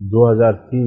2003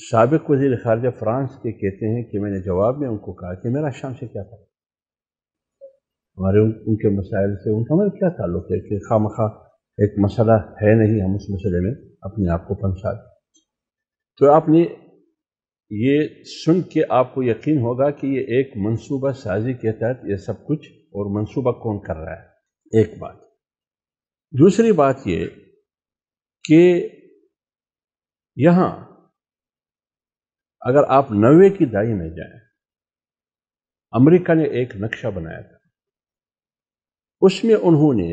سابق وزیر خارجہ فرانس کے کہتے ہیں کہ میں نے جواب میں ان کو کہا کہ میرا شام سے کیا تھا، ہمارے ان کے مسائل سے ان کا ہمارا کیا تعلق ہے کہ خواہ مخواہ ایک مسئلہ ہے نہیں ہم اس مسئلے میں اپنے آپ کو پھنسا دیں۔ تو آپ نے یہ سن کے آپ کو یقین ہوگا کہ یہ ایک منصوبہ سازی کے تحت یہ سب کچھ، اور منصوبہ کون کر رہا ہے، ایک بات۔ دوسری بات یہ کہ یہاں اگر آپ 90 کی دہائی میں جائیں، امریکہ نے ایک نقشہ بنایا تھا، اس میں انہوں نے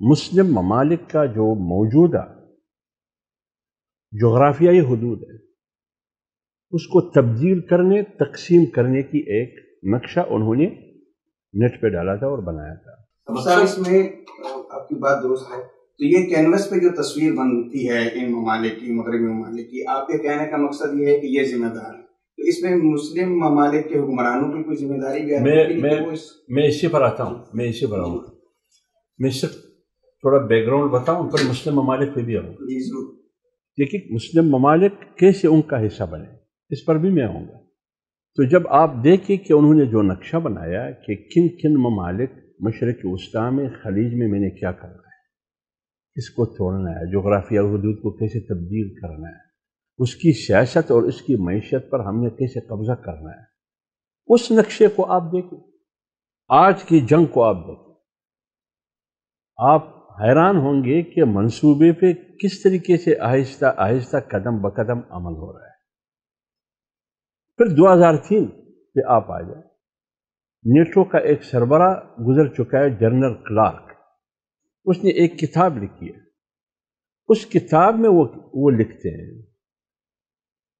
مسلم ممالک کا جو موجودہ جغرافیائی حدود ہے اس کو تبدیل کرنے، تقسیم کرنے کی ایک نقشہ انہوں نے نیٹ پہ ڈالا تھا اور بنایا تھا۔ صاحب اس میں آپ کی بات درست ہے، تو یہ کینوس پہ جو تصویر بنتی ہے ان ممالک کی، مغربی ممالک کی، آپ کے کہنے کا مقصد یہ ہے کہ یہ ذمہ دار ہے، تو اس میں مسلم ممالک کے حکمرانوں کی کوئی ذمہ داری بھی ہے؟ میں اسی پر آتا ہوں، میں صرف تھوڑا بیک گراؤنڈ بتاؤں پھر مسلم ممالک پہ بھی آؤں۔ جی ضرور۔ دیکھیے مسلم ممالک کیسے ان کا حصہ بنے، اس پر بھی میں آؤں گا۔ تو جب آپ دیکھیں کہ انہوں نے جو نقشہ بنایا کہ کن کن ممالک مشرق وسطیٰ میں، خلیج میں نے کیا کرنا ہے، اس کو توڑنا ہے، جغرافیہ حدود کو کیسے تبدیل کرنا ہے، اس کی سیاست اور اس کی معیشت پر ہم نے کیسے قبضہ کرنا ہے، اس نقشے کو آپ دیکھیں، آج کی جنگ کو آپ دیکھیں، آپ حیران ہوں گے کہ منصوبے پہ کس طریقے سے آہستہ آہستہ قدم بقدم عمل ہو رہا ہے۔ پھر 2003 پہ آپ آ جائیں، نیٹو کا ایک سربراہ گزر چکا ہے جنرل کلارک، اس نے ایک کتاب لکھی ہے، اس کتاب میں وہ لکھتے ہیں،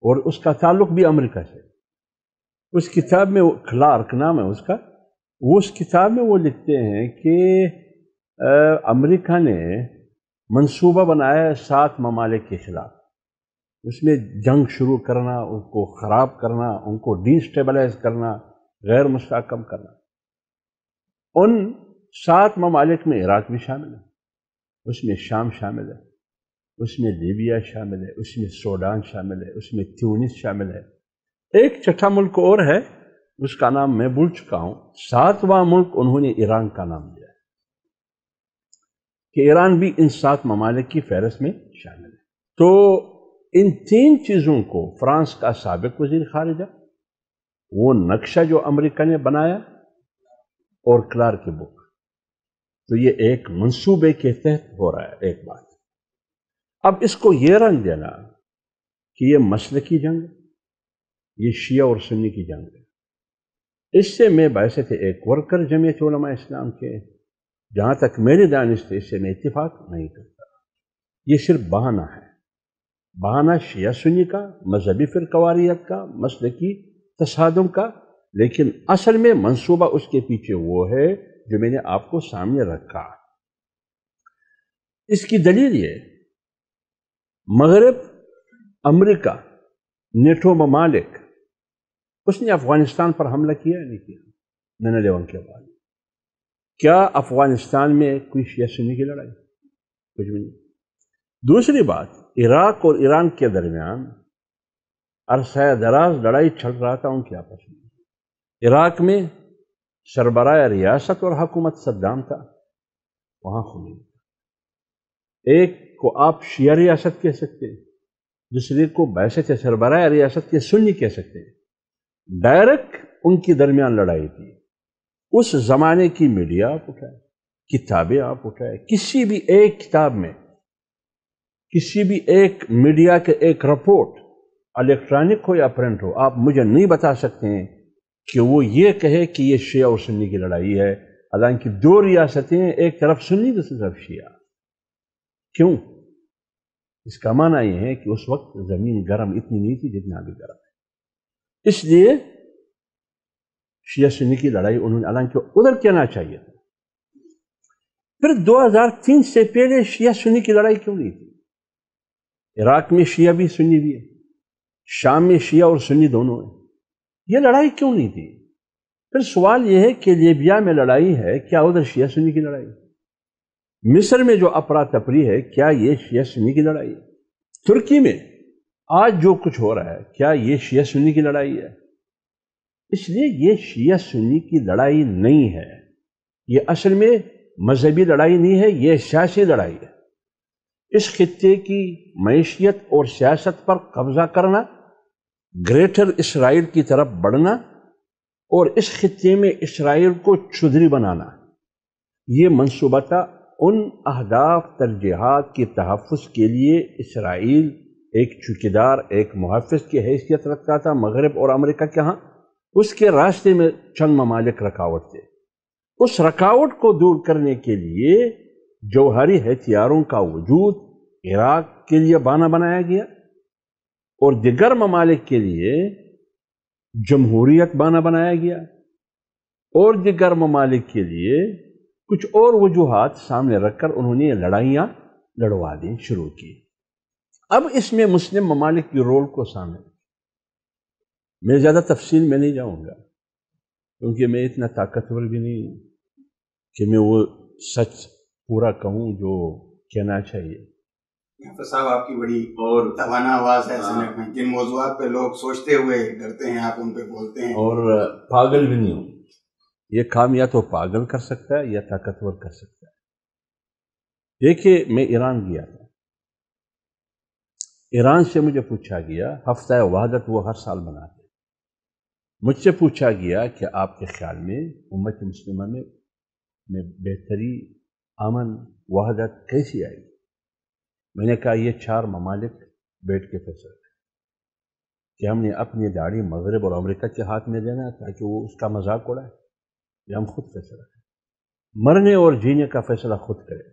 اور اس کا تعلق بھی امریکہ سے، اس کتاب میں کلارک نام ہے اس کا، وہ اس کتاب میں وہ لکھتے ہیں کہ امریکہ نے منصوبہ بنایا ہے 7 ممالک کے خلاف، اس میں جنگ شروع کرنا، ان کو خراب کرنا، ان کو ڈی اسٹیبلائز کرنا، غیر مستحکم کرنا۔ ان 7 ممالک میں عراق بھی شامل ہے، اس میں شام شامل ہے، اس میں لیبیا شامل ہے، اس میں سوڈان شامل ہے، اس میں تیونس شامل ہے، ایک چھٹا ملک اور ہے اس کا نام میں بھول چکا ہوں، 7واں ملک انہوں نے ایران کا نام دیا ہے کہ ایران بھی ان 7 ممالک کی فہرست میں شامل ہے۔ تو ان 3 چیزوں کو فرانس کا سابق وزیر خارجہ، وہ نقشہ جو امریکہ نے بنایا، اور کلارک کی بک، تو یہ ایک منصوبے کے تحت ہو رہا ہے۔ ایک بات، اب اس کو یہ رنگ دینا کہ یہ مسلکی جنگ ہے، یہ شیعہ اور سنی کی جنگ ہے، اس سے میں باعث ایک ورکر جمعیت علماء اسلام کے، جہاں تک میری دانش اس سے میں اتفاق نہیں کرتا۔ یہ صرف بہانہ ہے، بہانہ شیعہ سنی کا، مذہبی فرقواریت کا، مسلکی تصادم کا، لیکن اصل میں منصوبہ اس کے پیچھے وہ ہے جو میں نے آپ کو سامنے رکھا۔ اس کی دلیل یہ، مغرب، امریکہ، نیٹو ممالک، اس نے افغانستان پر حملہ کیا نہیں کیا 9/11 کے بعد؟ کیا افغانستان میں کوئی شیعہ سنی کی لڑائی؟ کچھ بھی نہیں۔ دوسری بات، عراق اور ایران کے درمیان عرصہ دراز لڑائی چل رہا تھا ان کے آپس میں۔ عراق میں سربراہ ریاست اور حکومت صدام تھا، وہاں خمینی تھا۔ ایک کو آپ شیعہ ریاست کہہ سکتے ہیں، دوسرے کو بعثت سربراہ ریاست کے سنی کہہ سکتے ہیں، ڈائریکٹ ان کی درمیان لڑائی تھی۔ اس زمانے کی میڈیا آپ اٹھائے، کتابیں آپ اٹھائے، کسی بھی ایک کتاب میں، کسی بھی ایک میڈیا کے ایک رپورٹ، الیکٹرانک ہو یا پرنٹ ہو، آپ مجھے نہیں بتا سکتے ہیں کہ وہ یہ کہے کہ یہ شیعہ اور سنی کی لڑائی ہے، حالانکہ 2 ریاستیں، ایک طرف سنی دوسری طرف شیعہ۔ کیوں؟ اس کا معنی یہ ہے کہ اس وقت زمین گرم اتنی نہیں تھی جتنا ابھی گرم ہے، اس لیے شیعہ سنی کی لڑائی انہوں نے حالانکہ ادھر کہنا چاہیے تھا۔ پھر 2003 سے پہلے شیعہ سنی کی لڑائی کیوں نہیں تھی؟ عراق میں شیعہ بھی سنی بھی ہے، شام میں شیعہ اور سنی دونوں ہیں، یہ لڑائی کیوں نہیں تھی؟ پھر سوال یہ ہے کہ لیبیا میں لڑائی ہے، کیا ادھر شیعہ سنی کی لڑائی؟ مصر میں جو افراتفری ہے، کیا یہ شیعہ سنی کی لڑائی ہے؟ ترکی میں آج جو کچھ ہو رہا ہے کیا یہ شیعہ سنی کی لڑائی ہے؟ اس لیے یہ شیعہ سنی کی لڑائی نہیں ہے، یہ اصل میں مذہبی لڑائی نہیں ہے، یہ سیاسی لڑائی ہے۔ اس خطے کی معیشیت اور سیاست پر قبضہ کرنا، گریٹر اسرائیل کی طرف بڑھنا اور اس خطے میں اسرائیل کو چودھری بنانا، یہ منصوبہ تھا۔ ان اہداف ترجیحات کے تحفظ کے لیے اسرائیل ایک چوکیدار، ایک محافظ کی حیثیت رکھتا تھا مغرب اور امریکہ کے ہاں۔ اس کے راستے میں چند ممالک رکاوٹ تھے۔ اس رکاوٹ کو دور کرنے کے لیے جوہری ہتھیاروں کا وجود عراق کے لیے بہانہ بنایا گیا اور دیگر ممالک کے لیے جمہوریت بہانہ بنایا گیا اور دیگر ممالک کے لیے کچھ اور وجوہات سامنے رکھ کر انہوں نے یہ لڑائیاں لڑوا دیں شروع کی۔ اب اس میں مسلم ممالک کی رول کو سامنے، میں زیادہ تفصیل میں نہیں جاؤں گا کیونکہ میں اتنا طاقتور بھی نہیں ہوں کہ میں وہ سچ پورا کہوں جو کہنا چاہیے۔ حافظ صاحب آپ کی بڑی اور توانا آواز ہے سینٹ میں، جن موضوعات پہ لوگ سوچتے ہوئے ڈرتے ہیں آپ ان پہ بولتے ہیں، اور پاگل بھی نہیں ہوں۔ یہ کام یا تو پاگل کر سکتا ہے یا طاقتور کر سکتا ہے۔ دیکھیے میں ایران گیا تھا، ایران سے مجھے پوچھا گیا، ہفتہ وحدت وہ ہر سال مناتے، مجھ سے پوچھا گیا کہ آپ کے خیال میں امت مسلمہ میں بہتری، امن، وحدت کیسی آئے گی؟ میں نے کہا یہ 4 ممالک بیٹھ کے فیصلہ کریں کہ ہم نے اپنی داڑھی مغرب اور امریکہ کے ہاتھ میں دینا تاکہ وہ اس کا مذاق اڑائے، یا ہم خود فیصلہ کریں، مرنے اور جینے کا فیصلہ خود کریں۔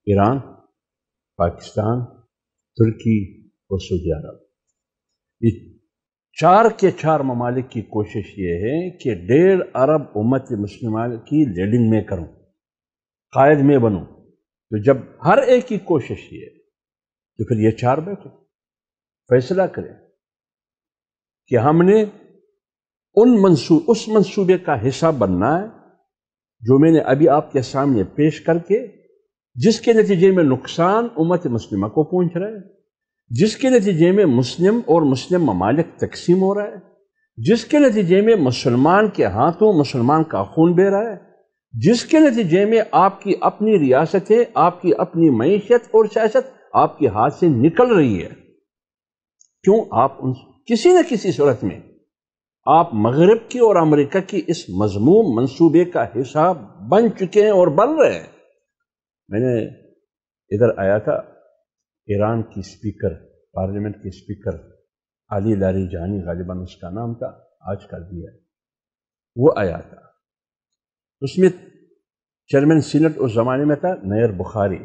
ایران، پاکستان، ترکی اور سعودی عرب، یہ 4 کے 4 ممالک کی کوشش یہ ہے کہ 1.5 ارب امت مسلمہ کی لیڈنگ میں کروں، قائد میں بنوں۔ تو جب ہر ایک کی کوشش یہ ہے تو پھر یہ 4 بیٹھے فیصلہ کریں کہ ہم نے اس منصوبے کا حصہ بننا ہے جو میں نے ابھی آپ کے سامنے پیش کر کے، جس کے نتیجے میں نقصان امت مسلمہ کو پہنچ رہا ہے، جس کے نتیجے میں مسلم اور مسلم ممالک تقسیم ہو رہا ہے، جس کے نتیجے میں مسلمان کے ہاتھوں مسلمان کا خون بہہ رہا ہے، جس کے نتیجے میں آپ کی اپنی ریاستیں، آپ کی اپنی معیشت اور سیاست آپ کے ہاتھ سے نکل رہی ہے۔ کیوں؟ آپ کسی نہ کسی صورت میں آپ مغرب کی اور امریکہ کی اس مذموم منصوبے کا حصہ بن چکے ہیں اور بن رہے ہیں۔ میں نے ادھر آیا تھا، ایران کی اسپیکر، پارلیمنٹ کی اسپیکر علی لاریجانی غالباً اس کا نام تھا، آج کل بھی ہے، وہ آیا تھا۔ اس میں چیئرمین سینٹ اس زمانے میں تھا نیر بخاری،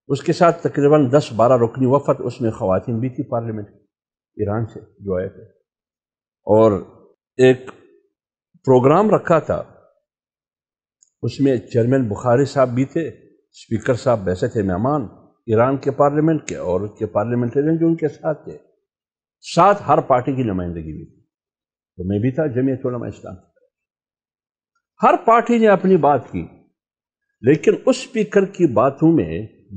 اس کے ساتھ تقریباً 10-12 رکنی وفد، اس میں خواتین بھی تھی پارلیمنٹ ایران سے جو آئے تھے، اور ایک پروگرام رکھا تھا، اس میں چیئرمین بخاری صاحب بھی تھے، اسپیکر صاحب ویسے تھے مہمان ایران کے پارلیمنٹ کے، اور اس کے پارلیمنٹرین جو ان کے ساتھ تھے، ساتھ ہر پارٹی کی نمائندگی بھی تھی، تو میں بھی تھا جمعیت علماء اسلام۔ ہر پارٹی نے اپنی بات کی، لیکن اس اسپیکر کی باتوں میں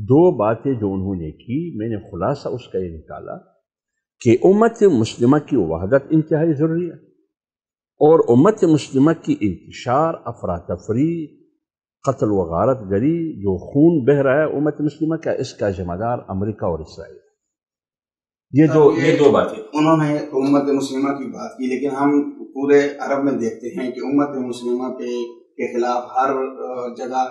2 باتیں جو انہوں نے کی، میں نے خلاصہ اس کا یہ نکالا کہ امت مسلمہ کی وحدت انتہائی ضروری ہے، اور امت مسلمہ کی انتشار، افراتفری، قتل و غارت گری، جو خون بہہ رہا ہے امت مسلمہ کا، اس کا ذمہ دار امریکہ اور اسرائیل۔ یہ دو باتیں انہوں نے امت مسلمہ کی بات کی، لیکن ہم پورے عرب میں دیکھتے ہیں کہ امت مسلمہ کے خلاف ہر جگہ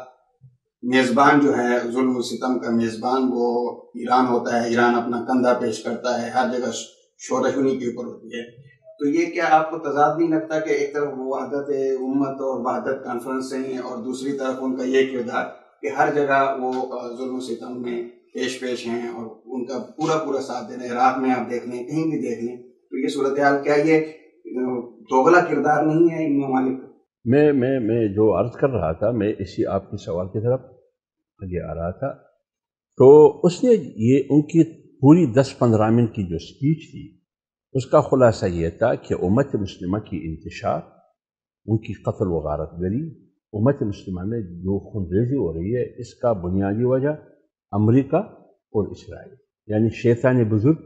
میزبان جو ہے ظلم و ستم کا میزبان وہ ایران ہوتا ہے، ایران اپنا کندھا پیش کرتا ہے، ہر جگہ شورش انہی کے اوپر ہوتی ہے۔ تو یہ کیا آپ کو تضاد نہیں لگتا کہ ایک طرف وحدت امت اور وحدت کانفرنس ہیں اور دوسری طرف ان کا یہ کردار کہ ہر جگہ وہ ظلم و ستم میں پیش ہیں اور ان کا پورا ساتھ دے رہے ہیں؟ عراق میں آپ دیکھ لیں، کہیں بھی دیکھ لیں، تو یہ صورتحال کیا یہ دوغلا کردار نہیں ہے ان ممالک کا؟ میں جو عرض کر رہا تھا، میں اسی آپ کے سوال کی طرف آگے آ رہا تھا، تو اس نے یہ ان کی پوری 10-15 منٹ کی جو اسپیچ تھی، اس کا خلاصہ یہ تھا کہ امت مسلمہ کی انتشار، ان کی قتل و غارت گری، امت مسلمہ میں جو خون ریزی ہو رہی ہے، اس کا بنیادی وجہ امریکہ اور اسرائیل۔ یعنی شیطان بزرگ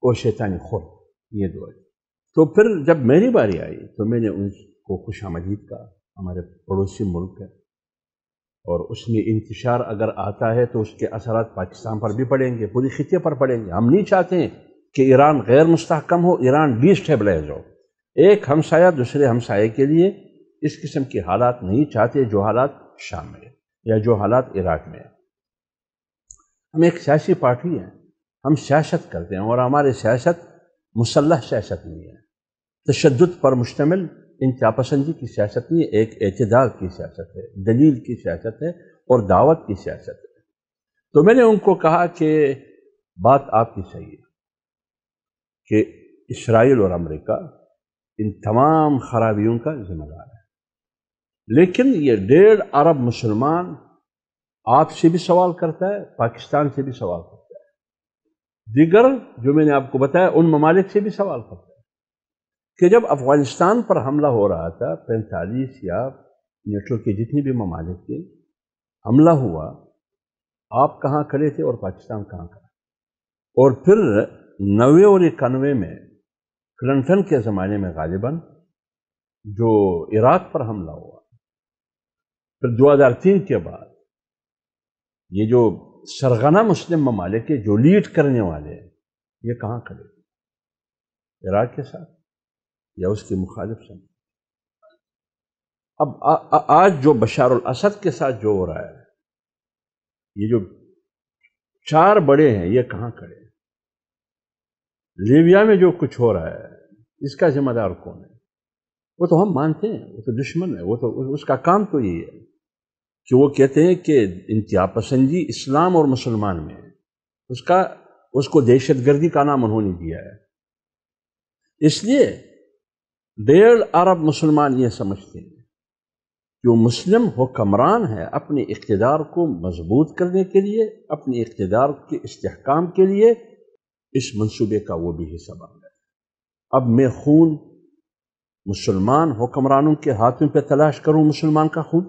اور شیطان خرد، یہ دو ہے۔ تو پھر جب میری باری آئی تو میں نے ان کو خوش آمدید کہا، ہمارے پڑوسی ملک ہے اور اس میں انتشار اگر آتا ہے تو اس کے اثرات پاکستان پر بھی پڑیں گے، پوری خطے پر پڑیں گے۔ ہم نہیں چاہتے ہیں کہ ایران غیر مستحکم ہو، ایران ڈی اسٹیبلائز ہو۔ ایک ہمسایہ دوسرے ہمسائے کے لیے اس قسم کے حالات نہیں چاہتے جو حالات شام میں یا جو حالات عراق میں ہیں۔ ہم ایک سیاسی پارٹی ہیں، ہم سیاست کرتے ہیں اور ہماری سیاست مسلح سیاست نہیں ہے، تشدد پر مشتمل انتہا پسندی کی سیاست نہیں ہے، ایک اعتدال کی سیاست ہے، دلیل کی سیاست ہے اور دعوت کی سیاست ہے۔ تو میں نے ان کو کہا کہ بات آپ کی صحیح ہے کہ اسرائیل اور امریکہ ان تمام خرابیوں کا ذمہ دار ہے، لیکن یہ 1.5 ارب مسلمان آپ سے بھی سوال کرتا ہے، پاکستان سے بھی سوال کرتا ہے، دیگر جو میں نے آپ کو بتایا ان ممالک سے بھی سوال کرتا ہے کہ جب افغانستان پر حملہ ہو رہا تھا 45 یا نیٹو کے جتنے بھی ممالک تھے، حملہ ہوا، آپ کہاں کھڑے تھے اور پاکستان کہاں کھڑا؟ اور پھر 90 اور 91 میں کلنٹن کے زمانے میں غالباً جو عراق پر حملہ ہوا، پھر 2003 کے بعد یہ جو سرغنہ مسلم ممالک کے جو لیڈ کرنے والے ہیں، یہ کہاں کھڑے تھے؟ عراق کے ساتھ یا اس کے مخالف سے؟ اب آج جو بشار الاسد کے ساتھ جو ہو رہا ہے، یہ جو 4 بڑے ہیں، یہ کہاں کھڑے ہیں؟ لیبیا میں جو کچھ ہو رہا ہے اس کا ذمہ دار کون ہے؟ وہ تو ہم مانتے ہیں وہ تو دشمن ہے، وہ تو اس کا کام تو یہی ہے کہ وہ کہتے ہیں کہ انتہا پسندی اسلام اور مسلمان میں ہے، اس کو دہشت گردی کا نام انہوں نے دیا ہے۔ اس لیے 1.5 ارب مسلمان یہ سمجھتے ہیں کہ وہ مسلم حکمران ہے، اپنے اقتدار کو مضبوط کرنے کے لیے، اپنے اقتدار کے استحکام کے لیے اس منصوبے کا وہ بھی حصہ بن گئے۔ اب میں خون مسلمان حکمرانوں کے ہاتھوں پہ تلاش کروں مسلمان کا خون،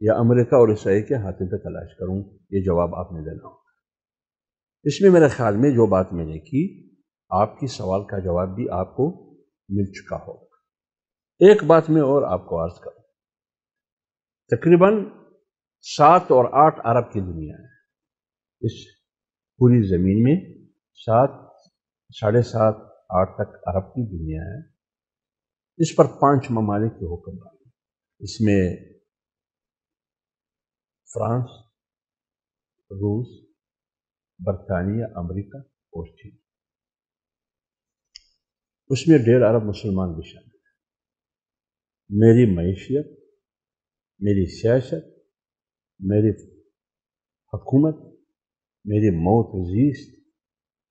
یا امریکہ اور اسرائیل کے ہاتھوں پہ تلاش کروں؟ یہ جواب آپ نے دینا ہوگا۔ اس میں میرے خیال میں جو بات میں نے کی، آپ کی سوال کا جواب بھی آپ کو مل چکا ہوگا۔ ایک بات میں اور آپ کو عرض کروں، تقریباً 7 اور 8 ارب کی دنیا ہے، اس پوری زمین میں 7، 7.5، 8 تک ارب کی دنیا ہے۔ اس پر 5 ممالک کے حکمران ہیں، اس میں فرانس، روس، برطانیہ، امریکہ اور چین۔ اس میں 1.5 ارب مسلمان بھی شامل ہیں۔ میری معیشت، میری سیاست، میری حکومت، میری موت و زیست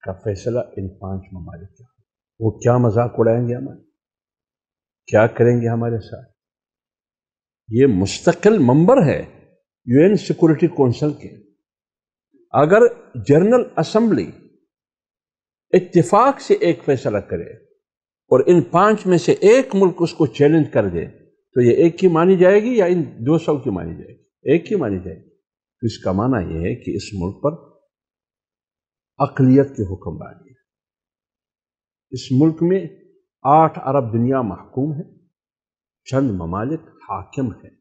کا فیصلہ ان 5 ممالک کا۔ وہ کیا مذاق اڑائیں گے ہمارے، کیا کریں گے ہمارے ساتھ؟ یہ مستقل ممبر ہے UN سیکورٹی کونسل کے۔ اگر جنرل اسمبلی اتفاق سے ایک فیصلہ کرے اور ان 5 میں سے ایک ملک اس کو چیلنج کر دے تو یہ ایک کی مانی جائے گی یا ان 200 کی مانی جائے گی؟ ایک کی مانی جائے گی۔ تو اس کا معنی یہ ہے کہ اس ملک پر اقلیت کی حکمرانی ہے۔ اس ملک میں 8 ارب دنیا محکوم ہے، چند ممالک حاکم ہیں،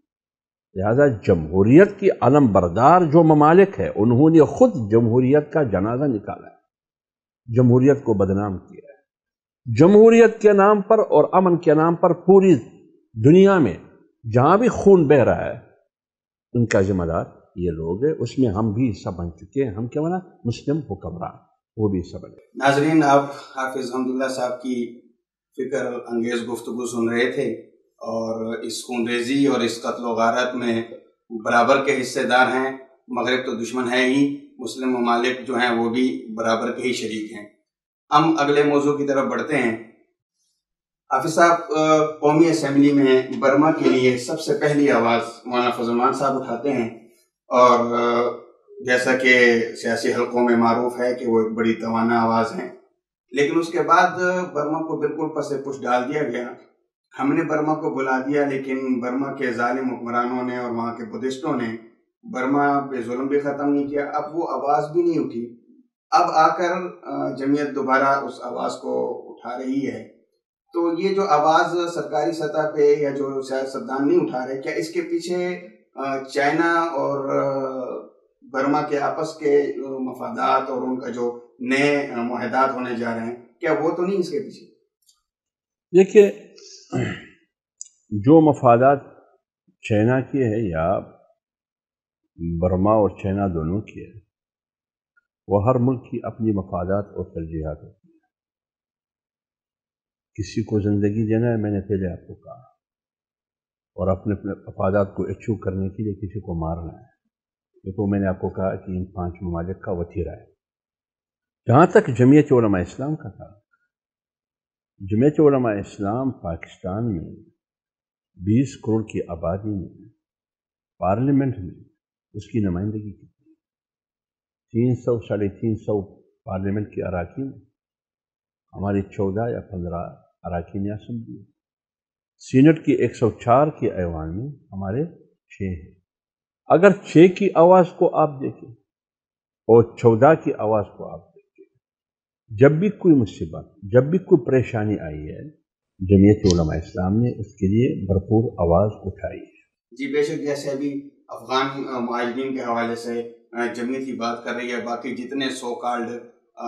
لہذا جمہوریت کی علم بردار جو ممالک ہیں انہوں نے خود جمہوریت کا جنازہ نکالا ہے، جمہوریت کو بدنام کیا ہے۔ جمہوریت کے نام پر اور امن کے نام پر پوری دنیا میں جہاں بھی خون بہہ رہا ہے ان کا ذمہ دار یہ لوگ ہیں۔ اس میں ہم بھی حصہ بن چکے ہیں۔ ہم کیا بنا؟ مسلم حکمران، وہ بھی حصہ بنے۔ ناظرین، آپ حافظ حمداللہ صاحب کی فکر انگیز گفتگو سن رہے تھے، اور اس خون ریزی اور اس قتل و غارت میں برابر کے حصے دار ہیں۔ مغرب تو دشمن ہے ہی، مسلم ممالک جو ہیں وہ بھی برابر کے ہی شریک ہیں۔ ہم اگلے موضوع کی طرف بڑھتے ہیں۔ حافظ صاحب، قومی اسمبلی میں برما کے لیے سب سے پہلی آواز مولانا فضل الرحمان صاحب اٹھاتے ہیں، اور جیسا کہ سیاسی حلقوں میں معروف ہے کہ وہ ایک بڑی توانا آواز ہیں، لیکن اس کے بعد برما کو بالکل پس پش ڈال دیا گیا۔ ہم نے برما کو بلا دیا، لیکن برما کے ظالم حکمرانوں نے اور وہاں کے بدھسٹوں نے برما پہ ظلم بھی ختم نہیں کیا۔ اب وہ آواز بھی نہیں اٹھی اب آ کر جمعیت دوبارہ اس آواز کو اٹھا رہی ہے، تو یہ جو آواز سرکاری سطح پہ یا جو سیاستدان نہیں اٹھا رہے، کیا اس کے پیچھے چائنا اور برما کے آپس کے مفادات اور ان کا جو نئے معاہدات ہونے جا رہے ہیں، کیا وہ تو نہیں اس کے پیچھے؟ دیکھیے، جو مفادات چائنا کے ہیں یا برما اور چائنا دونوں کی ہے، وہ ہر ملک کی اپنی مفادات اور ترجیحات ہوتی ہیں۔ کسی کو زندگی دینا ہے، میں نے پہلے آپ کو کہا، اور اپنے مفادات کو اچیو کرنے کے لیے کسی کو مارنا ہے، تو میں نے آپ کو کہا کہ ان 5 ممالک کا وتیرہ ہے۔ جہاں تک جمعیت علماء اسلام کا تھا، جمعیت علماء اسلام پاکستان میں 20 کروڑ کی آبادی میں پارلیمنٹ میں اس کی نمائندگی کی، 300 ساڑھے 300 پارلیمنٹ کے اراکین، ہماری 14 یا 15 اراکین اسمبلی، سینٹ کی 104 کے ایوان میں ہمارے 6 ہیں۔ اگر 6 کی آواز کو آپ دیکھیں اور 14 کی آواز کو آپ دیکھیں، جب بھی کوئی مصیبت، جب بھی کوئی پریشانی آئی ہے، جمعیت علماء اسلام نے اس کے لیے بھرپور آواز اٹھائی ہے۔ جی بے شک، جیسے ابھی افغان معاہدین کے حوالے سے جمعیت ہی بات کر رہی ہے، باقی جتنے سو کالڈ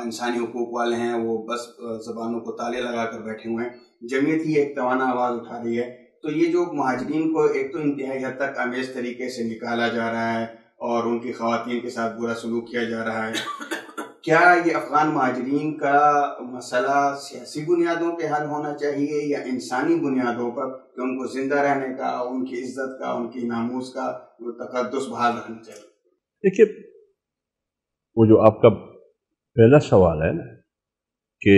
انسانی حقوق والے ہیں وہ بس زبانوں کو تالے لگا کر بیٹھے ہوئے ہیں، جمعیت ہی ایک توانا آواز اٹھا رہی ہے۔ تو یہ جو مہاجرین کو ایک تو انتہائی حد تک آمیز طریقے سے نکالا جا رہا ہے اور ان کی خواتین کے ساتھ برا سلوک کیا جا رہا ہے، کیا یہ افغان مہاجرین کا مسئلہ سیاسی بنیادوں پہ حل ہونا چاہیے یا انسانی بنیادوں پر، کہ ان کو زندہ رہنے کا، ان کی عزت کا، ان کی ناموس کا تقدس بحال رکھنا چاہیے؟ دیکھیے، وہ جو آپ کا پہلا سوال ہے نا کہ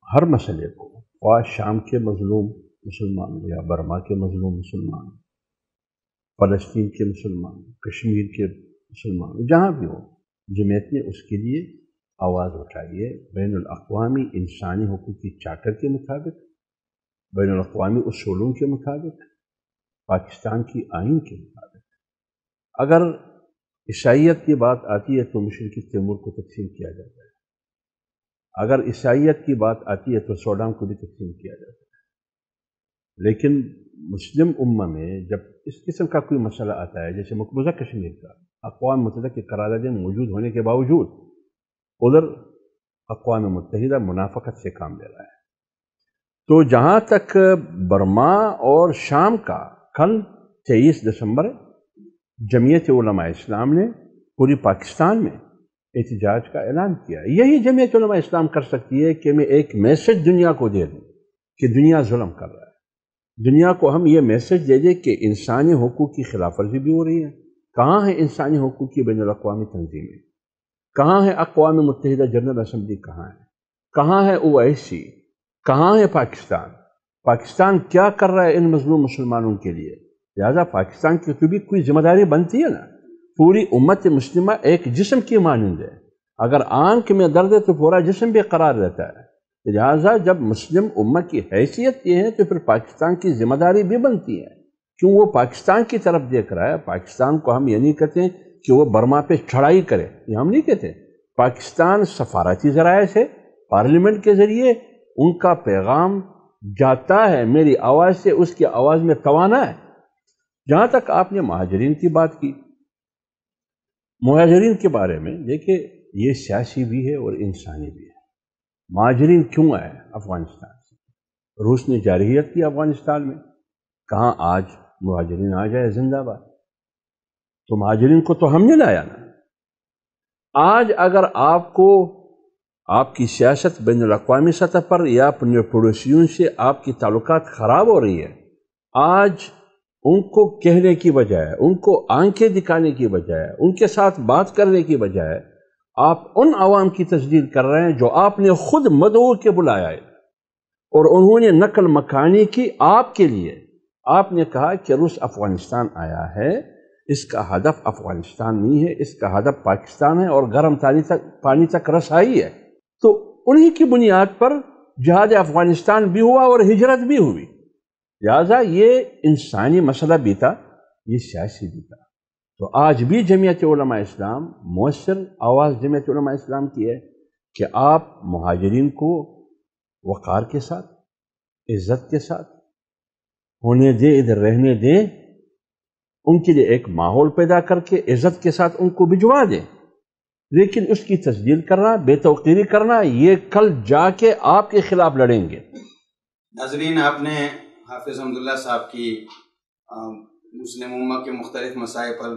ہر مسئلے کو، خواہ شام کے مظلوم مسلمان یا برما کے مظلوم مسلمان، فلسطین کے مسلمان، کشمیر کے مسلمان، جہاں بھی ہو، جمعیت نے اس کے لیے آواز اٹھائی ہے، بین الاقوامی انسانی حقوق کی چارٹر کے مطابق، بین الاقوامی اصولوں کے مطابق، پاکستان کی آئین کے مطابق۔ اگر عیسائیت کی بات آتی ہے تو مشرقی تیمور کو تقسیم کیا جاتا ہے، اگر عیسائیت کی بات آتی ہے تو سوڈان کو بھی تقسیم کیا جاتا ہے، لیکن مسلم امہ میں جب اس قسم کا کوئی مسئلہ آتا ہے، جیسے مقبوضہ کشمیر کا، اقوام متحدہ کی قراردادیں موجود ہونے کے باوجود ادھر اقوام متحدہ منافقت سے کام لے رہا ہے۔ تو جہاں تک برما اور شام کا، کل 23 دسمبر جمعیت علماء اسلام نے پوری پاکستان میں احتجاج کا اعلان کیا۔ یہی جمعیت علماء اسلام کر سکتی ہے کہ میں ایک میسج دنیا کو دے دوں کہ دنیا ظلم کر رہا ہے، دنیا کو ہم یہ میسج دے دیں کہ انسانی حقوق کی خلاف ورزی بھی ہو رہی ہے۔ کہاں ہے انسانی حقوق کی بین الاقوامی تنظیمیں؟ کہاں ہے اقوام متحدہ جنرل اسمبلی؟ کہاں ہے OIC؟ کہاں ہے پاکستان؟ پاکستان کیا کر رہا ہے ان مظلوم مسلمانوں کے لیے؟ لہذا پاکستان کی تو بھی کوئی ذمہ داری بنتی ہے نا۔ پوری امت مسلمہ ایک جسم کی مانند ہے، اگر آنکھ میں درد ہے تو پورا جسم بھی قرار رہتا ہے۔ لہذا جب مسلم امت کی حیثیت یہ ہے تو پھر پاکستان کی ذمہ داری بھی بنتی ہے، کیوں وہ پاکستان کی طرف دیکھ رہا ہے۔ پاکستان کو ہم یہ نہیں کہتے کہ وہ برما پہ چڑھائی کرے، یہ ہم نہیں کہتے۔ پاکستان سفارتی ذرائع سے، پارلیمنٹ کے ذریعے ان کا پیغام جاتا ہے، میری آواز سے اس کی آواز میں توانا ہے۔ جہاں تک آپ نے مہاجرین کی بات کی، مہاجرین کے بارے میں دیکھیں، یہ سیاسی بھی ہے اور انسانی بھی ہے۔ مہاجرین کیوں آئے افغانستان سے؟ روس نے جارحیت کی افغانستان میں، کہاں آج مہاجرین آ جائے زندہ باد؟ تو مہاجرین کو تو ہم نے لایا نا۔ آج اگر آپ کو آپ کی سیاست بین الاقوامی سطح پر یا پڑوسیوں سے آپ کی تعلقات خراب ہو رہی ہے، آج ان کو کہنے کی بجائے، ان کو آنکھیں دکھانے کی بجائے، ان کے ساتھ بات کرنے کی بجائے، آپ ان عوام کی تجدید کر رہے ہیں جو آپ نے خود مدعو کے بلایا ہے، اور انہوں نے نقل مکانی کی آپ کے لیے۔ آپ نے کہا کہ روس افغانستان آیا ہے، اس کا ہدف افغانستان نہیں ہے، اس کا ہدف پاکستان ہے اور گرم پانی تک رسائی ہے۔ تو انہی کی بنیاد پر جہاد افغانستان بھی ہوا اور ہجرت بھی ہوئی۔ لہذا یہ انسانی مسئلہ بھی تھا، یہ سیاسی بھی تھا۔ تو آج بھی جمعیت علماء اسلام مؤثر آواز جمعیت علماء اسلام کی ہے کہ آپ مہاجرین کو وقار کے ساتھ، عزت کے ساتھ ہونے دیں، ادھر رہنے دیں، ان کے لیے ایک ماحول پیدا کر کے عزت کے ساتھ ان کو بھجوا دیں، لیکن اس کی تسجیل کرنا، بے توقیری کرنا، یہ کل جا کے آپ کے خلاف لڑیں گے۔ ناظرین، آپ نے حافظ حمداللہ صاحب کی مسلم امہ کے مختلف مسائل پر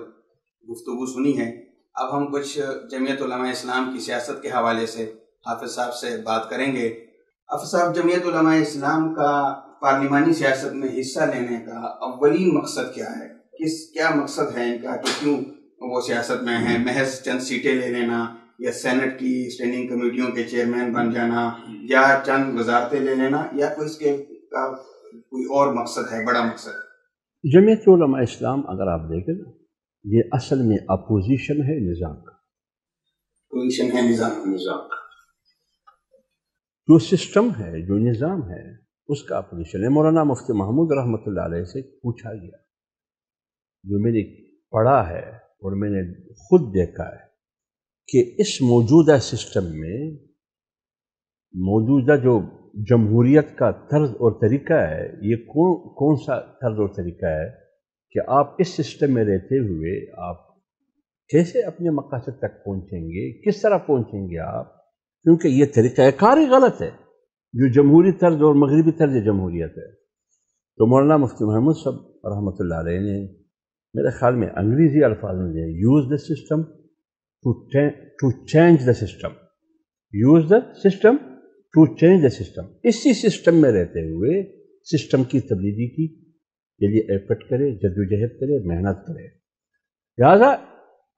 گفتگو سنی ہے۔ اب ہم کچھ جمعیت علماء اسلام کی سیاست کے حوالے سے حافظ صاحب سے بات کریں گے۔ حافظ صاحب، جمعیت علماء اسلام کا پارلیمانی سیاست میں حصہ لینے کا اولین مقصد کیا ہے؟ کیا مقصد ہے ان کا کہ کیوں وہ سیاست میں ہیں؟ محض چند سیٹیں لے لینا، یا سینٹ کی اسٹینڈنگ کمیٹیوں کے چیئرمین بن جانا، یا چند وزارتیں لے لینا، یا کوئی اس کے کوئی اور مقصد ہے، بڑا مقصد؟ جمعیت علماء اسلام اگر آپ دیکھیں نا، یہ اصل میں اپوزیشن ہے نظام کا، اپوزیشن ہے نظام کا، جو سسٹم ہے، جو نظام ہے، اس کا اپوزیشن ہے۔ مولانا مفتی محمود رحمۃ اللہ علیہ سے پوچھا گیا، جو میں نے پڑھا ہے اور میں نے خود دیکھا ہے، کہ اس موجودہ سسٹم میں موجودہ جو جمہوریت کا طرز اور طریقہ ہے، یہ کون سا طرز اور طریقہ ہے کہ آپ اس سسٹم میں رہتے ہوئے آپ کیسے اپنے مقاصد تک پہنچیں گے، کس طرح پہنچیں گے آپ، کیونکہ یہ طریقہ کار ہی غلط ہے جو جمہوری طرز اور مغربی طرز جمہوریت ہے۔ تو مولانا مفتی محمود صاحب رحمۃ اللہ علیہ نے میرے خیال میں انگریزی الفاظ میں use the system to change the system, use the system to change the system, اسی سسٹم میں رہتے ہوئے سسٹم کی تبدیلی کی کے لیے ایفرٹ کرے، جدوجہد کرے، محنت کرے۔ لہٰذا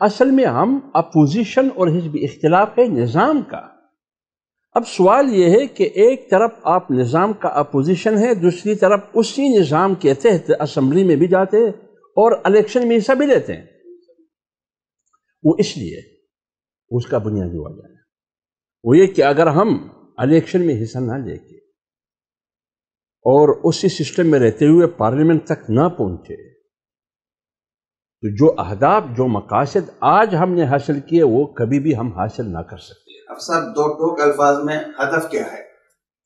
اصل میں ہم اپوزیشن اور حزبی اختلاف ہے نظام کا۔ اب سوال یہ ہے کہ ایک طرف آپ نظام کا اپوزیشن ہے، دوسری طرف اسی نظام کے تحت اسمبلی میں بھی جاتے ہیں اور الیکشن میں حصہ بھی لیتے ہیں۔ وہ اس لیے اس کا بنیادی وجہ ہے وہ یہ کہ اگر ہم الیکشن میں حصہ نہ لے کے اور اسی سسٹم میں رہتے ہوئے پارلیمنٹ تک نہ پہنچے تو جو اہداف، جو مقاصد آج ہم نے حاصل کیے وہ کبھی بھی ہم حاصل نہ کر سکتے۔ اب صاحب، دو ٹوک الفاظ میں ہدف کیا ہے؟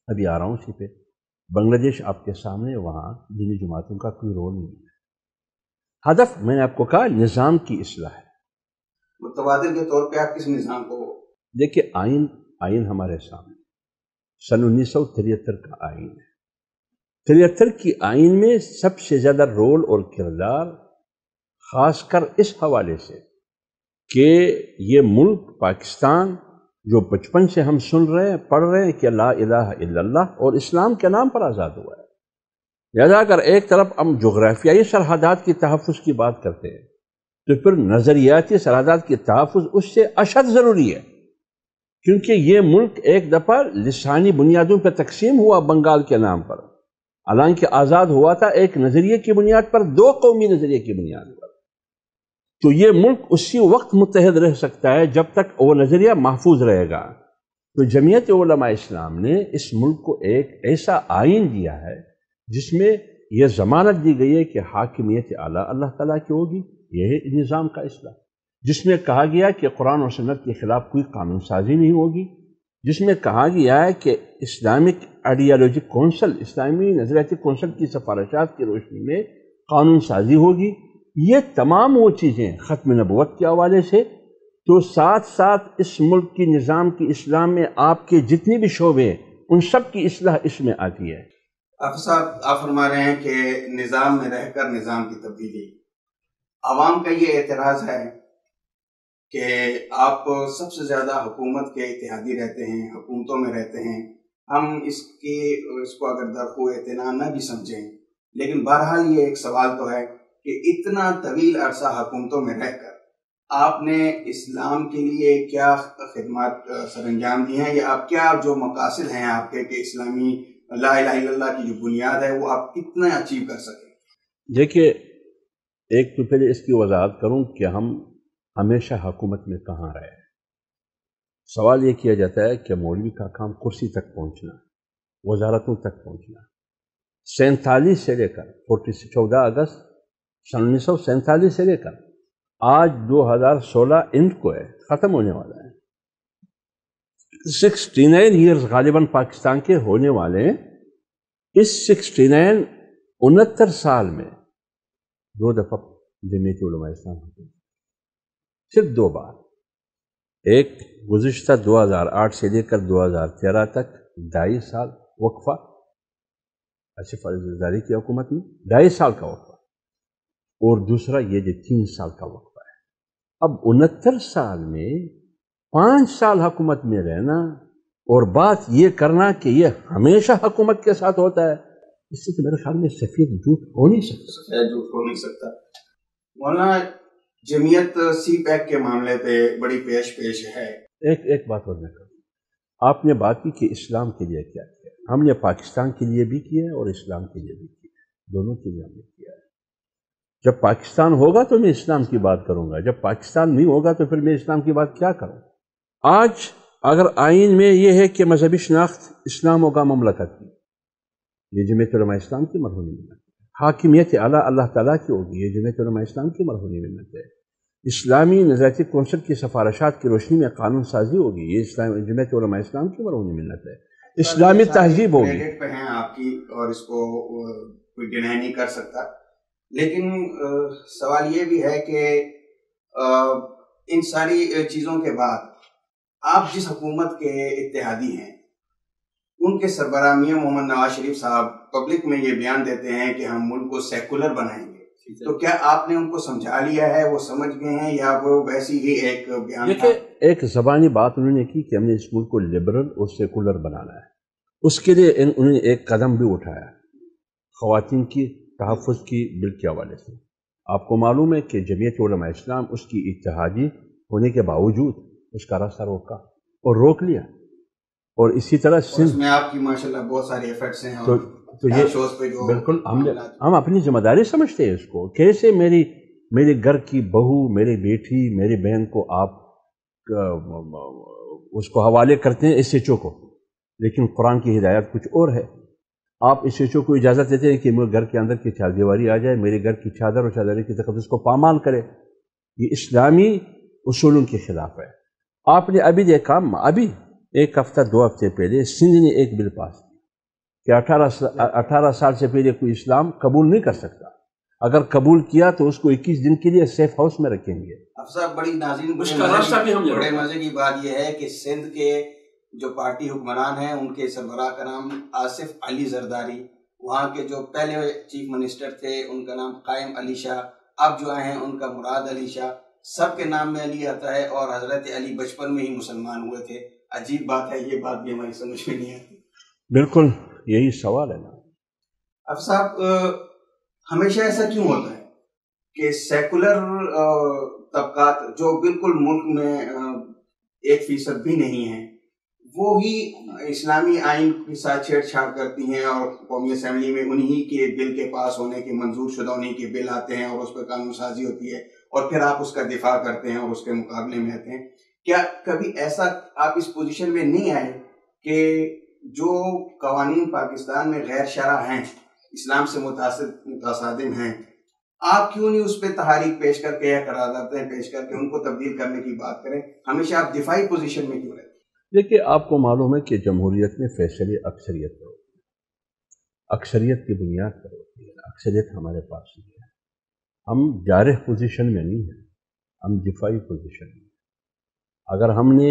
ابھی آ رہا ہوں اسی پہ۔ بنگلہ دیش آپ کے سامنے، وہاں دینی جماعتوں کا کوئی رول نہیں ہے۔ ہدف میں نے آپ کو کہا نظام کی اصلاح ہے۔ متبادل کے طور پہ آپ کس نظام کو؟ دیکھیے، آئین ہمارے سامنے سن 1973 کا آئین ہے۔ 73 کی آئین میں سب سے زیادہ رول اور کردار خاص کر اس حوالے سے کہ یہ ملک پاکستان جو بچپن سے ہم سن رہے ہیں، پڑھ رہے ہیں کہ لا الہ الا اللہ اور اسلام کے نام پر آزاد ہوا ہے۔ لہذا اگر ایک طرف ہم جغرافیائی سرحدات کی تحفظ کی بات کرتے ہیں تو پھر نظریاتی سرحدات کی تحفظ اس سے اشد ضروری ہے، کیونکہ یہ ملک ایک دفعہ لسانی بنیادوں پر تقسیم ہوا بنگال کے نام پر، حالانکہ آزاد ہوا تھا ایک نظریے کی بنیاد پر، دو قومی نظریے کی بنیاد پر۔ تو یہ ملک اسی وقت متحد رہ سکتا ہے جب تک وہ نظریہ محفوظ رہے گا۔ تو جمعیت علماء اسلام نے اس ملک کو ایک ایسا آئین دیا ہے جس میں یہ ضمانت دی گئی ہے کہ حاکمیت اعلیٰ اللہ تعالیٰ کی ہوگی، یہ ہے نظام کا اصلاح، جس میں کہا گیا کہ قرآن و سنت کے خلاف کوئی قانون سازی نہیں ہوگی، جس میں کہا گیا ہے کہ اسلامک آئیڈیالوجی کونسل، اسلامی نظریاتی کونسل کی سفارشات کی روشنی میں قانون سازی ہوگی۔ یہ تمام وہ چیزیں ختم نبوت کے حوالے سے، تو ساتھ ساتھ اس ملک کی نظام کی اصلاح میں آپ کے جتنی بھی شعبے ہیں ان سب کی اصلاح اس میں آتی ہے۔ حافظ صاحب، آپ فرما رہے ہیں کہ نظام میں رہ کر نظام کی تبدیلی۔ عوام کا یہ اعتراض ہے کہ آپ سب سے زیادہ حکومت کے اتحادی رہتے ہیں، حکومتوں میں رہتے ہیں، ہم اس کو اگر درخو اعتنا نہ بھی سمجھیں، لیکن بہرحال یہ ایک سوال تو ہے کہ اتنا طویل عرصہ حکومتوں میں رہ کر آپ نے اسلام کے لیے کیا خدمات سر انجام دی ہیں، یا آپ کیا جو مقاصد ہیں آپ کے کہ اسلامی لا الہ الا اللہ کی جو بنیاد ہے وہ آپ کتنا اچیو کر سکیں؟ دیکھیے، ایک تو پہلے اس کی وضاحت کروں کہ ہم ہمیشہ حکومت میں کہاں رہے۔ سوال یہ کیا جاتا ہے کہ مولوی کا کام کرسی تک پہنچنا، وزارتوں تک پہنچنا۔ 47 سے لے کر 14 اگست سن 1947 سے لے کر آج 2016 انٹ کو ہے، ختم ہونے والا ہے۔ 69 ایئرز غالباً پاکستان کے ہونے والے ہیں۔ اس 69 سال میں 2 دفعہ جمعیت علماء اسلام ہوتی ہے، صرف 2 بار۔ ایک گزشتہ 2008 سے لے کر 2013 تک 2.5 سال وقفہ، آصف علی زرداری کی حکومت میں 2.5 سال کا وقفہ، اور دوسرا یہ جو 3 سال کا وقفہ ہے۔ اب 69 سال میں 5 سال حکومت میں رہنا اور بات یہ کرنا کہ یہ ہمیشہ حکومت کے ساتھ ہوتا ہے، اس سے تو میرے خیال میں سفید جھوٹ ہو نہیں سکتا۔ جھوٹ ہو نہیں سکتا۔ مولانا، جمعیت سی پیک کے معاملے پہ بڑی پیش ہے۔ ایک بات اور میں کروں، آپ نے بات کی کہ اسلام کے لیے کیا کیا، ہم نے پاکستان کے لیے بھی کیا ہے اور اسلام کے لیے بھی کیا ہے، دونوں کے لیے ہم نے کیا ہے۔ جب پاکستان ہوگا تو میں اسلام کی بات کروں گا، جب پاکستان نہیں ہوگا تو پھر میں اسلام کی بات کیا کروں؟ آج اگر آئین میں یہ ہے کہ مذہبی شناخت اسلام ہوگا مملکت کی، یہ جمعیت علماء اسلام کی مرہونی منت ہے۔ حاکمیت اعلیٰ اللہ تعالیٰ کی ہوگی، یہ جمعیت علماء اسلام کی مرہونی منت ہے۔ اسلامی نظارتی کونسل کی سفارشات کی روشنی میں قانون سازی ہوگی، یہ جمعیت علماء اسلام کی مرہونی منت ہے۔ اسلامی تہذیب ہوگی۔ کریڈٹ پہ ہیں آپ کی اور اس کو کوئی ڈینائی نہیں کر سکتا، لیکن سوال یہ بھی ہے کہ ان ساری چیزوں کے بعد آپ جس حکومت کے اتحادی ہیں، ان کے سربراہ میاں محمد نواز شریف صاحب پبلک میں یہ بیان دیتے ہیں کہ ہم ملک کو سیکولر بنائیں گے، تو کیا آپ نے ان کو سمجھا لیا ہے، وہ سمجھ گئے ہیں، یا وہ ویسی ہی ایک بیان تھا؟ ایک زبانی بات انہوں نے کی کہ ہم نے اس ملک کو لبرل اور سیکولر بنانا ہے، اس کے لیے انہوں نے ایک قدم بھی اٹھایا خواتین کی تحفظ کی بل کے حوالے سے۔ آپ کو معلوم ہے کہ جمعیت علماء اسلام اس کی اتحادی ہونے کے باوجود اس کا راستہ روکا اور روک لیا، اور اسی طرح اس میں آپ کی ماشاءاللہ بہت سارے ایفرٹس ہیں، تو یہ بالکل ہم اپنی ذمہ داری سمجھتے ہیں اس کو۔ کیسے میرے گھر کی بہو، میری بیٹی، میری بہن کو آپ اس کو حوالے کرتے ہیں ایس ایچ او کو، لیکن قرآن کی ہدایت کچھ اور ہے۔ آپ ایس ایچ او کو اجازت دیتے ہیں کہ میرے گھر کے اندر کی چار دیواری آ جائے، میرے گھر کی چادر اور چادری کی تقدس کو پامال کرے، یہ اسلامی اصولوں کے خلاف ہے۔ آپ نے ابھی دیکھا، ابھی 1 ہفتہ 2 ہفتے پہلے سندھ نے ایک بل پاس کی کہ 18 سال سے پہلے کوئی اسلام قبول نہیں کر سکتا، اگر قبول کیا تو اس کو 21 دن کے لیے سیف ہاؤس میں رکھیں گے۔ افسر، بڑی ناظرین بڑے مزے کی بات یہ ہے کہ سندھ کے جو پارٹی حکمران ہیں، ان کے سربراہ کا نام آصف علی زرداری، وہاں کے جو پہلے چیف منسٹر تھے ان کا نام قائم علی شاہ، اب جو ہیں ان کا مراد علی شاہ، سب کے نام میں علی آتا ہے، اور حضرت علی بچپن میں ہی مسلمان ہوئے تھے۔ عجیب بات ہے، یہ بات بھی ہماری سمجھ میں نہیں آتی۔ بالکل یہی سوال ہے نا۔ اب صاحب، ہمیشہ ایسا کیوں ہوتا ہے کہ سیکولر طبقات جو بالکل ملک میں 1% بھی نہیں ہیں، وہ ہی اسلامی آئین کے ساتھ چھیڑ چھاڑ کرتی ہیں، اور قومی اسمبلی میں انہی کے بل کے پاس ہونے کے، منظور شدہ انہی کے بل آتے ہیں اور اس پہ قانون سازی ہوتی ہے، اور پھر آپ اس کا دفاع کرتے ہیں اور اس کے مقابلے میں آتے ہیں۔ کیا کبھی ایسا آپ اس پوزیشن میں نہیں آئے کہ جو قوانین پاکستان میں غیر شرع ہیں، اسلام سے متصادم ہیں، آپ کیوں نہیں اس پہ تحریک پیش کر کے یا قراردادیں پیش کر کے ان کو تبدیل کرنے کی بات کریں؟ ہمیشہ آپ دفاعی پوزیشن میں کیوں رہتے ہیں؟ دیکھیے، آپ کو معلوم ہے کہ جمہوریت میں فیصلے اکثریت پر ہوتے ہیں، اکثریت کی بنیاد پر ہوتی ہے، اکثریت ہمارے پاس نہیں ہے۔ ہم جارح پوزیشن میں نہیں ہیں، ہم دفاعی پوزیشن میں ہیں۔ اگر ہم نے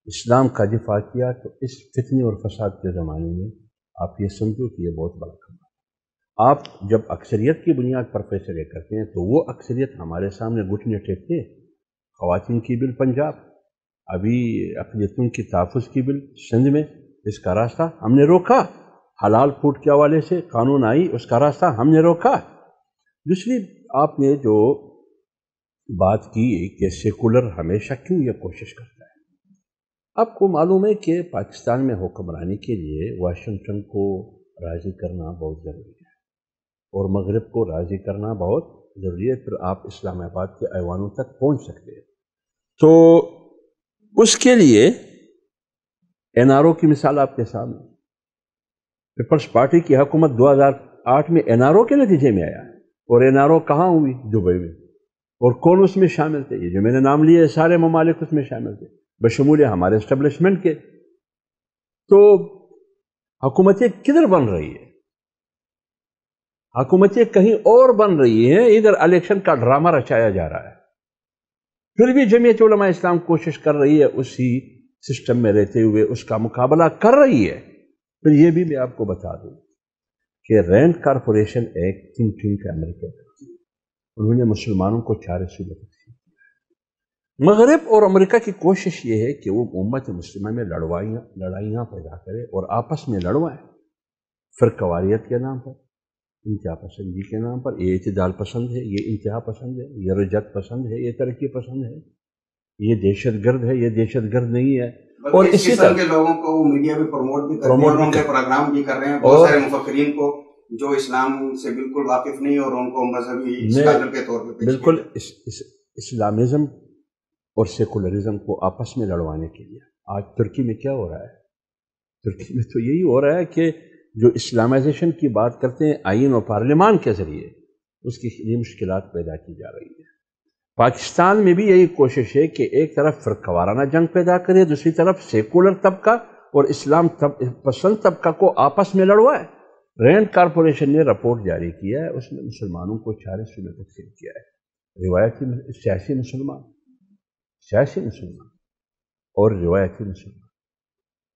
اسلام کا دفاع کیا تو اس فتنے اور فساد کے زمانے میں آپ یہ سمجھو کہ یہ بہت بڑا کام ہے۔ آپ جب اکثریت کی بنیاد پر فیصلے کرتے ہیں تو وہ اکثریت ہمارے سامنے گھٹنے ٹیکتے۔ خواتین کی بل پنجاب، ابھی اقلیتوں کی تحفظ کی بل سندھ میں، اس کا راستہ ہم نے روکا۔ حلال فوڈ کے حوالے سے قانون آئی، اس کا راستہ ہم نے روکا۔ دوسری، آپ نے جو بات کی کہ سیکولر ہمیشہ کیوں یہ کوشش کرتا ہے، آپ کو معلوم ہے کہ پاکستان میں حکمرانی کے لیے واشنگٹن کو راضی کرنا بہت ضروری ہے، اور مغرب کو راضی کرنا بہت ضروری ہے، پھر آپ اسلام آباد کے ایوانوں تک پہنچ سکتے ہیں۔ تو اس کے لیے این آر او کی مثال آپ کے سامنے، پیپلز پارٹی کی حکومت 2008 میں این آر او کے نتیجے میں آیا ہے، اور این آر او کہاں ہوئی؟ دبئی میں۔ اور کون اس میں شامل تھے؟ یہ جو میں نے نام لیے سارے ممالک اس میں شامل تھے بشمول ہمارے اسٹیبلشمنٹ کے. تو حکومتیں کدھر بن رہی ہے؟ حکومتیں کہیں اور بن رہی ہیں، ادھر الیکشن کا ڈرامہ رچایا جا رہا ہے. پھر بھی جمعیت علماء اسلام کوشش کر رہی ہے اسی سسٹم میں رہتے ہوئے اس کا مقابلہ کر رہی ہے. پھر یہ بھی میں آپ کو بتا دوں کہ رینڈ کارپوریشن ایک تھنک ٹینک ہے امریکہ کا، انہوں نے مسلمانوں کو 4 حصوں میں تقسیم کیا. مغرب اور امریکہ کی کوشش یہ ہے کہ وہ امت مسلمہ میں لڑائیاں پیدا کرے اور آپس میں لڑوائیں، فرقواریت کے نام پر، انتہا پسندی کے نام پر. یہ اعتدال پسند ہے، یہ انتہا پسند ہے، یہ رجعت پسند ہے، یہ ترقی پسند ہے، یہ دہشت گرد ہے، یہ دہشت گرد نہیں ہے. اور اسی طرح کے لوگوں کو میڈیا بھی پروموٹ بھی کر رہے ہیں اور ان کے پروگرام بھی کر رہے ہیں. بہت سارے مفکرین کو جو اسلام سے بالکل واقف نہیں اور ان کو مذہبی اسکالر کے طور پہ بالکل اسلامزم اور سیکولرزم کو آپس میں لڑوانے کے لیے. آج ترکی میں کیا ہو رہا ہے؟ ترکی میں تو یہی ہو رہا ہے کہ جو اسلامائزیشن کی بات کرتے ہیں آئین و پارلیمان کے ذریعے، اس کی یہ مشکلات پیدا کی جا رہی ہیں. پاکستان میں بھی یہی کوشش ہے کہ ایک طرف فرقہ وارانہ جنگ پیدا کرے، دوسری طرف سیکولر طبقہ اور اسلام پسند طبقہ کو آپس میں لڑوائے. رینڈ کارپوریشن نے رپورٹ جاری کیا ہے، اس نے مسلمانوں کو 4 حصوں میں تقسیم کیا ہے. روایتی سیاسی مسلمان اور روایتی مسلمان،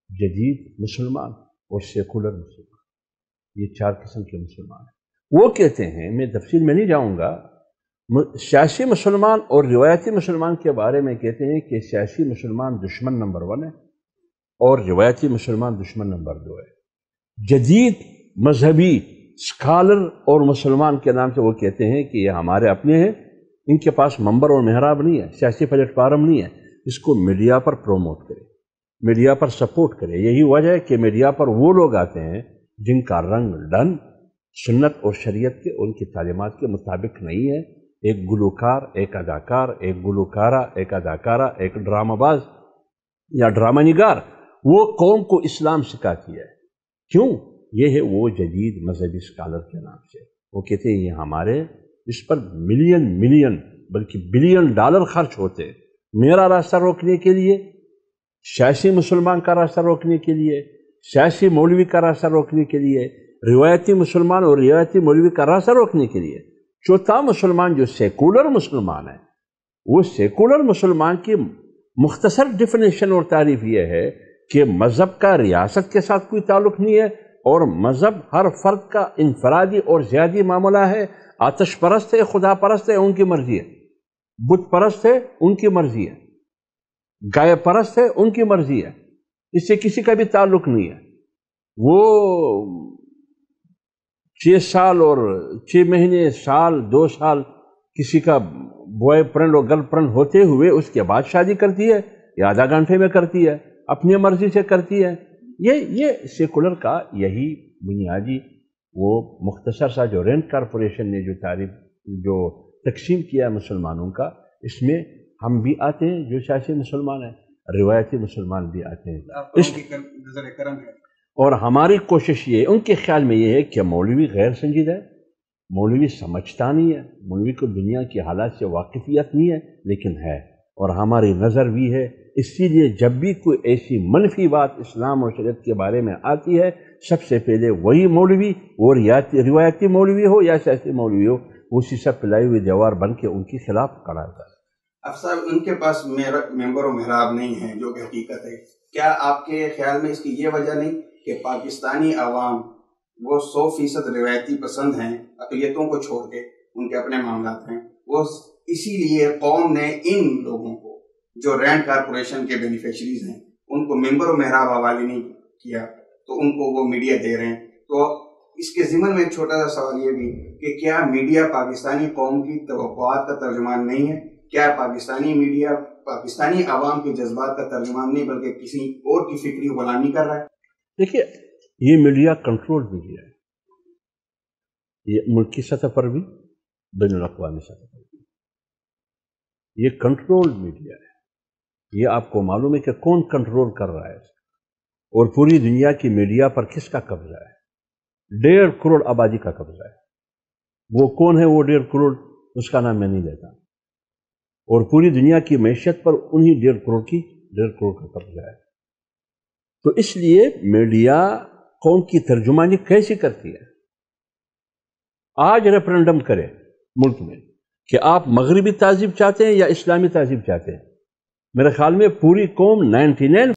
جدید مسلمان اور سیکولر مسلمان، یہ 4 قسم کے مسلمان ہیں. وہ کہتے ہیں، میں تفصیل میں نہیں جاؤں گا، سیاسی مسلمان اور روایتی مسلمان کے بارے میں کہتے ہیں کہ سیاسی مسلمان دشمن نمبر 1 ہے اور روایتی مسلمان دشمن نمبر 2 ہے. جدید مذہبی اسکالر اور مسلمان کے نام سے وہ کہتے ہیں کہ یہ ہمارے اپنے ہیں، ان کے پاس منبر اور محراب نہیں ہے، سیاسی پلیٹ فارم نہیں ہے، اس کو میڈیا پر پروموٹ کرے، میڈیا پر سپورٹ کرے. یہی وجہ ہے کہ میڈیا پر وہ لوگ آتے ہیں جن کا رنگ ڈن سنت اور شریعت کے ان کی تعلیمات کے مطابق نہیں ہے. ایک گلوکار، ایک اداکار، ایک گلوکارہ، ایک اداکارہ، ایک ڈرامہ باز یا ڈرامہ نگار، وہ قوم کو اسلام سکھاتی ہے. کیوں؟ یہ ہے وہ جدید مذہبی اسکالر کے نام سے. وہ کہتے ہیں یہ ہمارے، اس پر ملین بلکہ بلین ڈالر خرچ ہوتے ہیں میرا راستہ روکنے کے لیے، سیاسی مسلمان کا راستہ روکنے کے لیے، سیاسی مولوی کا راستہ روکنے کے لیے، روایتی مسلمان اور روایتی مولوی کا راستہ روکنے کے لیے. چوتھا مسلمان جو سیکولر مسلمان ہے، وہ سیکولر مسلمان کی مختصر ڈیفینیشن اور تعریف یہ ہے کہ مذہب کا ریاست کے ساتھ کوئی تعلق نہیں ہے اور مذہب ہر فرد کا انفرادی اور ذاتی معاملہ ہے. آتش پرست ہے، خدا پرست ہے، ان کی مرضی ہے، بت پرست ہے، ان کی مرضی ہے، گائے پرست ہے، ان کی مرضی ہے، اس سے کسی کا بھی تعلق نہیں ہے. وہ 6 سال اور 6 مہینے، سال 2 سال کسی کا بوائے فرینڈ اور گرل فرینڈ ہوتے ہوئے اس کے بعد شادی کرتی ہے یا آدھا گھنٹے میں کرتی ہے، اپنی مرضی سے کرتی ہے. یہ سیکولر کا یہی بنیادی وہ مختصر سا جو رینڈ کارپوریشن نے جو تعریف جو تقسیم کیا ہے مسلمانوں کا، اس میں ہم بھی آتے ہیں جو سیاسی مسلمان ہیں، روایتی مسلمان بھی آتے ہیں. اور ہماری کوشش یہ، ان کے خیال میں یہ ہے کہ مولوی غیر سنجیدہ ہے، مولوی سمجھتا نہیں ہے، مولوی کو دنیا کی حالات سے واقفیت نہیں ہے، لیکن ہے، اور ہماری نظر بھی ہے. اسی لیے جب بھی کوئی ایسی منفی بات اسلام اور شریعت کے بارے میں آتی ہے، سب سے پہلے وہی مولوی، وہ روایتی مولوی ہو یا سیاسی مولوی ہو، اسی سے پلائی ہوئی دیوار بن کے ان کے خلاف کھڑا ہوتا ہے. اب صاحب ان کے پاس ممبر و محراب نہیں ہے جو کہ حقیقت ہے. کیا آپ کے خیال میں اس کی یہ وجہ نہیں کہ پاکستانی عوام وہ 100% روایتی پسند ہیں، اقلیتوں کو چھوڑ کے ان کے اپنے معاملات ہیں، وہ اسی لیے قوم نے ان لوگوں کو جو رینڈ کارپوریشن کے بینیفیشریز ہیں ان کو ممبر و محراب حوالے نہیں کیا تو ان کو وہ میڈیا دے رہے ہیں. تو اس کے ضمن میں ایک چھوٹا سا سوال یہ بھی کہ کیا میڈیا پاکستانی قوم کی توقعات کا ترجمان نہیں ہے؟ کیا پاکستانی میڈیا پاکستانی عوام کے جذبات کا ترجمان نہیں بلکہ کسی اور کی فکری غلامی کر رہا ہے؟ دیکھیے، یہ میڈیا کنٹرول میڈیا ہے، یہ ملکی سطح پر بھی، بین الاقوامی سطح پر بھی یہ کنٹرول میڈیا ہے. یہ آپ کو معلوم ہے کہ کون کنٹرول کر رہا ہے، اور پوری دنیا کی میڈیا پر کس کا قبضہ ہے؟ 1.5 کروڑ آبادی کا قبضہ ہے. وہ کون ہے وہ 1.5 کروڑ؟ اس کا نام میں نہیں لیتا. اور پوری دنیا کی معیشت پر انہی 1.5 کروڑ کا قبضہ ہے۔ تو اس لیے میڈیا قوم کی ترجمانی کیسی کرتی ہے؟ آج ریفرنڈم کرے ملک میں کہ آپ مغربی تہذیب چاہتے ہیں یا اسلامی تہذیب چاہتے ہیں، میرے خیال میں پوری قوم 99